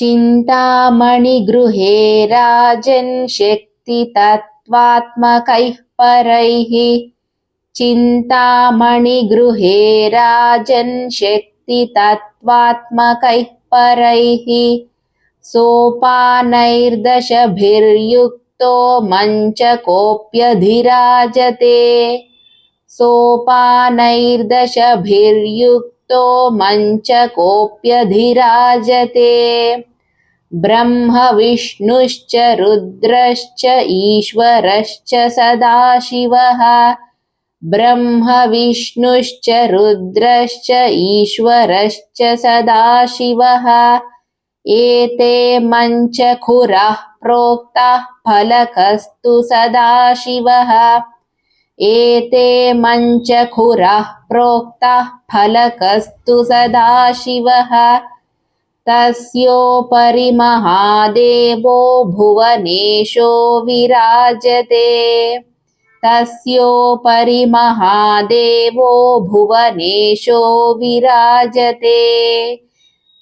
चिन्तामणिगृहे राजन् शक्तितत्त्वात्मकैः परैः चिन्तामणिगृहे राजन् शक्तितत्त्वात्मकैः परैः सोपानैर्दशभिर्युक्तो मञ्चकोऽप्यधिराजते सोपानैर्दशभिर्युक्तो मञ्चकोऽप्यधिराजते ब्रह्म विष्णुश्च रुद्रश्च ईश्वरश्च सदाशिवः ब्रह्म विष्णुश्च रुद्रश्च ईश्वरश्च सदाशिवः एते मञ्चखुरः प्रोक्ताः फलकस्तु सदाशिवः एते मञ्चखुरः प्रोक्ताः फलकस्तु सदाशिवः तस्योपरि महादेवो भुवनेशो विराजते तस्योपरि महादेवो भुवनेशो विराजते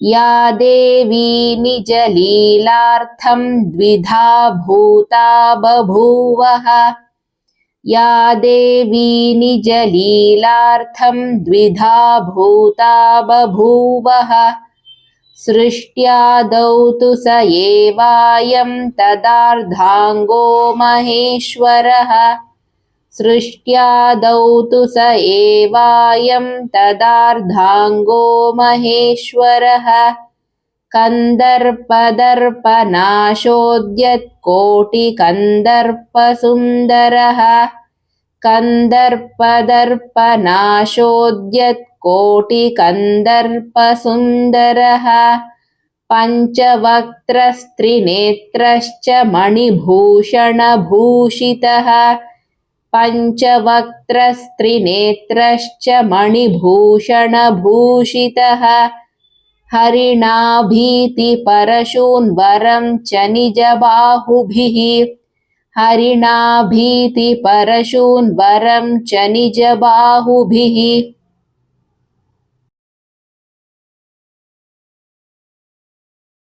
या देवी निजलीलार्थं द्विधा भूता बभूवः या देवी निजलीलार्थं द्विधा भूता बभूवः सृष्ट्यादौ तु स एवायं तदार्धाङ्गो महेश्वरः सृष्ट्यादौ तु स एवायं तदार्धाङ्गो महेश्वरः कन्दर्पदर्पनाशोद्यत्कोटिकन्दर्पसुन्दरः कन्दर्पदर्पनाशोद्यत्कोटिकन्दर्पसुन्दरः पञ्चवक्त्रस्त्रिनेत्रश्च मणिभूषणभूषितः पञ्चवक्त्रस्त्रिनेत्रश्च मणिभूषणभूषितः हरिणाभीतिपरशून्वरं च निजबाहुभिः हरिणाभीतिपरशून्वरं च निजबाहुभिः